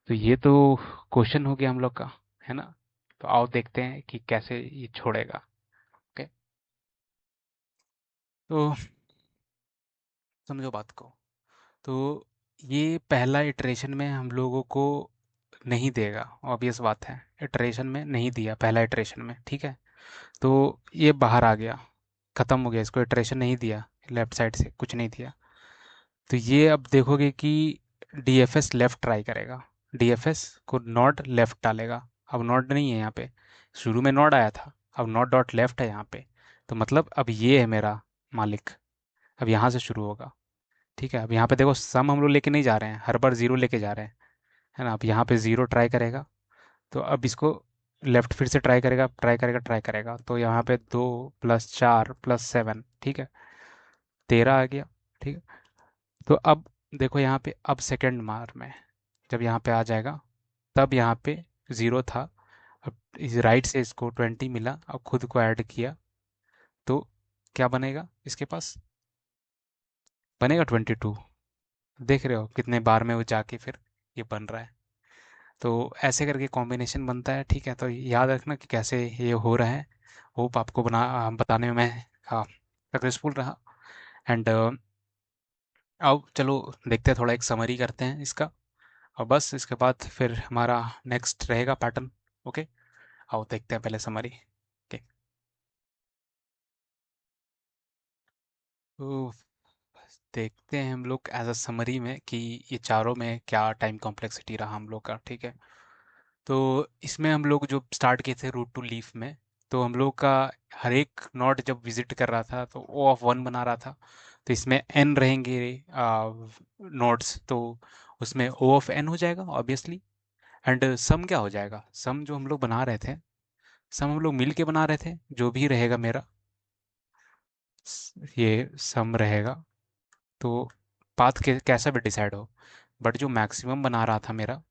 तो ये तो क्वेश्चन हो गया हम लोग का, है ना। तो आओ देखते हैं कि कैसे ये छोड़ेगा। ओके, तो समझो बात को। तो ये पहला इटरेशन में हम लोगों को नहीं देगा, ऑब्वियस बात है। इटरेशन में नहीं दिया, पहला इटरेशन में, ठीक है। तो ये बाहर आ गया, खत्म हो गया, इसको इटरेशन नहीं दिया, लेफ्ट साइड से कुछ नहीं दिया। तो ये अब देखोगे कि डीएफएस लेफ्ट ट्राई करेगा। डीएफएस को नॉट लेफ्ट डालेगा। अब नॉट नहीं है यहाँ पे, शुरू में नॉट आया था, अब नॉट डॉट लेफ्ट है यहाँ पे। तो मतलब अब ये है मेरा मालिक। अब यहाँ से शुरू होगा, ठीक है। अब यहाँ पे देखो, सम हम लोग लेके नहीं जा रहे हैं, हर बार जीरो लेके जा रहे हैं, है ना। अब यहाँ पे जीरो ट्राई करेगा, तो अब इसको लेफ्ट फिर से ट्राई करेगा, ट्राई करेगा, ट्राई करेगा। तो यहाँ पे 2 + 4 + 7, ठीक है, 13 आ गया, ठीक है। तो अब देखो यहाँ पे, अब सेकंड मार में जब यहाँ पे आ जाएगा, तब यहाँ पे जीरो था। अब इस राइट से इसको 20 मिला, अब खुद को ऐड किया, तो क्या बनेगा इसके पास? बनेगा 22। देख रहे हो कितने बार में वो जाके फिर ये बन रहा है। तो ऐसे करके कॉम्बिनेशन बनता है, ठीक है। तो याद रखना कि कैसे ये हो रहा है। होप आपको बताने में मैं सक्सेसफुल रहा। एंड अब चलो देखते हैं, थोड़ा एक समरी करते हैं इसका, और बस इसके बाद फिर हमारा नेक्स्ट रहेगा पैटर्न। ओके, आओ देखते हैं पहले समरी। ओके, तो देखते हैं हम लोग एज अ समरी में कि ये चारों में क्या टाइम कॉम्प्लेक्सिटी रहा हम लोग का, ठीक है। तो इसमें हम लोग जो स्टार्ट किए थे रूट टू लीफ में, तो हम लोग का हर एक नोड जब विजिट कर रहा था तो O(1) बना रहा था। तो इसमें n रहेंगे नोड्स, तो उसमें O(n) हो जाएगा ऑब्वियसली। एंड सम क्या हो जाएगा? सम जो हम लोग बना रहे थे, सम हम लोग मिल के बना रहे थे, जो भी रहेगा मेरा ये सम रहेगा। तो पाथ के कैसा भी डिसाइड हो, बट जो मैक्सिमम बना रहा था मेरा,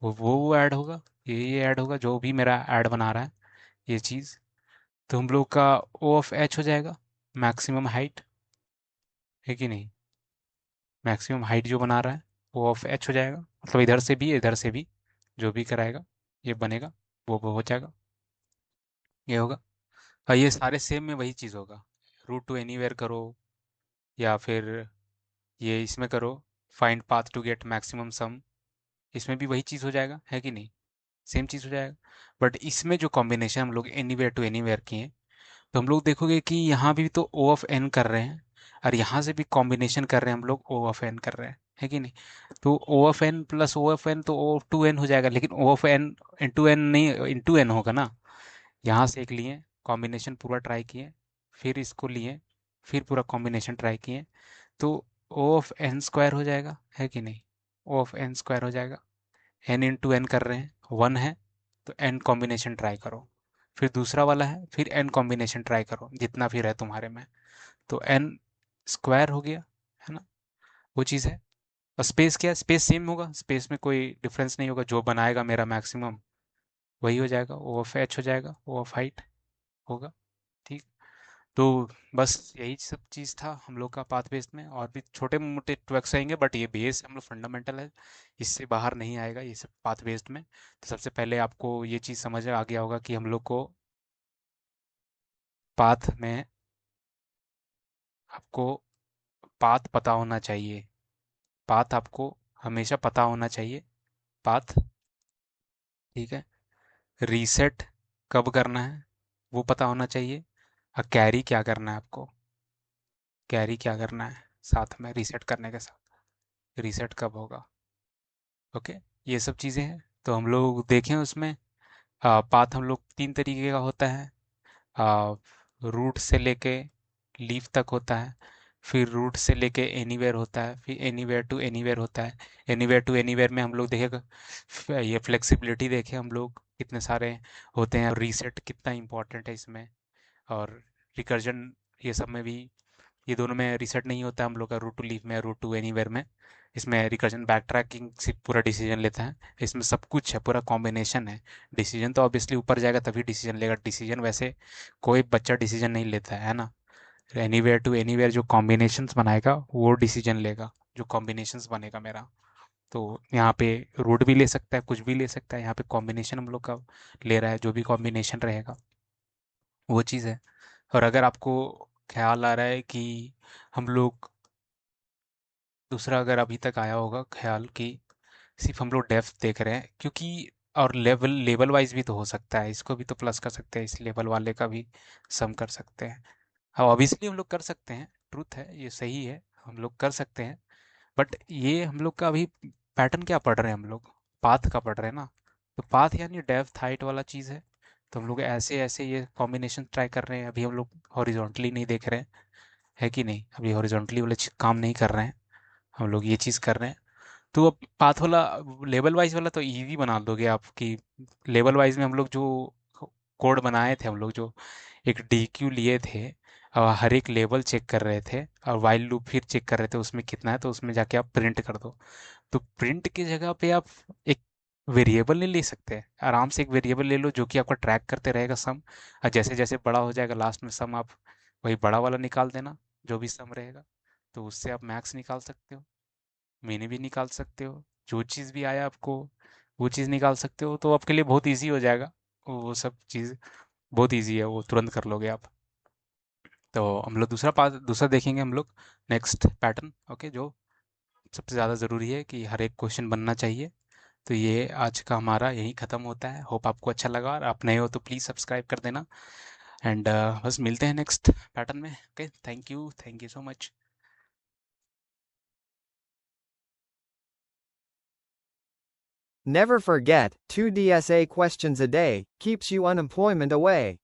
वो ऐड होगा, ये ऐड होगा, जो भी मेरा ऐड बना रहा है ये चीज़। तो हम लोग का O(h) हो जाएगा मैक्सिमम हाइट, है कि नहीं? मैक्सिमम हाइट जो बना रहा है O(h) हो जाएगा, मतलब इधर से भी इधर से भी जो भी कराएगा ये बनेगा, वो हो जाएगा, ये होगा। और ये सारे सेम में वही चीज़ होगा, रूट टू एनीवेयर करो या फिर ये इसमें करो, find path to get maximum sum, इसमें भी वही चीज़ हो जाएगा, है कि नहीं? सेम चीज़ हो जाएगा। बट इसमें जो कॉम्बिनेशन हम लोग एनीवेयर टू एनीवेयर किए, तो हम लोग देखोगे कि यहाँ भी तो O(n) कर रहे हैं, और यहाँ से भी कॉम्बिनेशन कर रहे हैं हम लोग, O(n) कर रहे हैं, है कि नहीं? तो O(n) + O(n) तो O(2n) हो जाएगा, लेकिन O(n) इंटू एन नहीं, इंटू एन होगा ना। यहाँ से एक लिए, कॉम्बिनेशन पूरा ट्राई किए, फिर इसको लिए, फिर पूरा कॉम्बिनेशन ट्राई किए, तो O(n² हो जाएगा, है कि नहीं? O(n² हो जाएगा। n इंटू एन कर रहे हैं, 1 है, तो n कॉम्बिनेशन ट्राई करो। फिर दूसरा वाला है, फिर n कॉम्बिनेशन ट्राई करो, जितना फिर है तुम्हारे में, तो n² हो गया, है ना। वो चीज़ है। और स्पेस क्या है? स्पेस सेम होगा, स्पेस में कोई डिफरेंस नहीं होगा, जो बनाएगा मेरा मैक्सिमम वही हो जाएगा, O(h) हो जाएगा, O(height) होगा, ठीक। तो बस यही सब चीज़ था हम लोग का पाथ बेस्ड में, और भी छोटे मोटे ट्वैक्स आएंगे, बट ये बेस हम लोग फंडामेंटल है, इससे बाहर नहीं आएगा ये सब पाथ बेस्ड में। तो सबसे पहले आपको ये चीज़ समझ आ गया होगा कि हम लोग को पाथ में आपको पाथ पता होना चाहिए। पाथ आपको हमेशा पता होना चाहिए। पाथ, ठीक है। रीसेट कब करना है वो पता होना चाहिए। और कैरी क्या करना है आपको, कैरी क्या करना है साथ में रीसेट करने के साथ, रीसेट कब होगा। ओके, ये सब चीज़ें हैं। तो हम लोग देखें उसमें पाथ हम लोग तीन तरीके का होता है। रूट से लेके लीफ तक होता है, फिर रूट से लेके एनीवेयर होता है, फिर एनीवेयर टू एनीवेयर होता है। एनीवेयर टू एनीवेयर में हम लोग देखेगा ये फ्लेक्सिबिलिटी देखे हम लोग कितने सारे होते हैं, और रीसेट कितना इंपॉर्टेंट है इसमें। और रिकर्जन, ये सब में भी, ये दोनों में रीसेट नहीं होता है हम लोग का, रूट टू लीफ में, रूट टू एनीवेयर में। इसमें रिकर्जन बैक ट्रैकिंग से पूरा डिसीजन लेता है। इसमें सब कुछ है, पूरा कॉम्बिनेशन है। डिसीजन तो ऑब्वियसली ऊपर जाएगा तभी डिसीजन लेगा, डिसीजन वैसे कोई बच्चा डिसीजन नहीं लेता है ना। एनीवेयर टू एनीवेयर जो कॉम्बिनेशंस बनाएगा वो डिसीजन लेगा, जो कॉम्बिनेशंस बनेगा मेरा। तो यहाँ पे रूट भी ले सकता है, कुछ भी ले सकता है, यहाँ पे कॉम्बिनेशन हम लोग का ले रहा है, जो भी कॉम्बिनेशन रहेगा वो चीज़ है। और अगर आपको ख्याल आ रहा है कि हम लोग, दूसरा अगर अभी तक आया होगा ख्याल कि सिर्फ हम लोग डेप्थ देख रहे हैं, क्योंकि और लेवल, लेवल वाइज भी तो हो सकता है, इसको भी तो प्लस कर सकते हैं, इस लेवल वाले का भी सम कर सकते हैं। हाँ, ऑब्वियसली हम लोग कर सकते हैं, ट्रूथ है, ये सही है, हम लोग कर सकते हैं। बट ये हम लोग का अभी पैटर्न क्या पढ़ रहे हैं हम लोग, पाथ का पढ़ रहे हैं ना। तो पाथ यानी डेप्थ हाइट वाला चीज़ है। तो हम लोग ऐसे ऐसे ये कॉम्बिनेशन ट्राई कर रहे हैं, अभी हम लोग हॉरिजॉन्टली नहीं देख रहे हैं, है कि नहीं, अभी हॉरिजॉन्टली वाले काम नहीं कर रहे हैं, हम लोग ये चीज़ कर रहे हैं। तो अब पाथ वाला, लेवल वाइज वाला तो इजी बना दोगे आप कि लेवल वाइज में हम लोग जो कोड बनाए थे, हम लोग जो एक डी क्यू लिए थे, हर एक लेवल चेक कर रहे थे, और वाइल लूप फिर चेक कर रहे थे उसमें कितना है, तो उसमें जाके आप प्रिंट कर दो। तो प्रिंट की जगह पे आप एक वेरिएबल नहीं ले सकते, आराम से एक वेरिएबल ले लो जो कि आपका ट्रैक करते रहेगा सम। और जैसे जैसे बड़ा हो जाएगा लास्ट में सम, आप वही बड़ा वाला निकाल देना, जो भी सम रहेगा। तो उससे आप मैक्स निकाल सकते हो, मैंने भी निकाल सकते हो, जो चीज़ भी आया आपको वो चीज़ निकाल सकते हो। तो आपके लिए बहुत इजी हो जाएगा, वो सब चीज़ बहुत इजी है, वो तुरंत कर लोगे आप। तो हम लोग दूसरा पार्ट, दूसरा देखेंगे हम लोग, नेक्स्ट पैटर्न, ओके, जो सबसे ज़्यादा ज़रूरी है कि हर एक क्वेश्चन बनना चाहिए। तो ये आज का हमारा यही ख़त्म होता है। होप आपको अच्छा लगा, और आप नए हो तो प्लीज़ सब्सक्राइब कर देना। एंड बस मिलते हैं नेक्स्ट पैटर्न में। Okay, thank you so much. Never forget, 2 DSA questions a day keeps you unemployment away.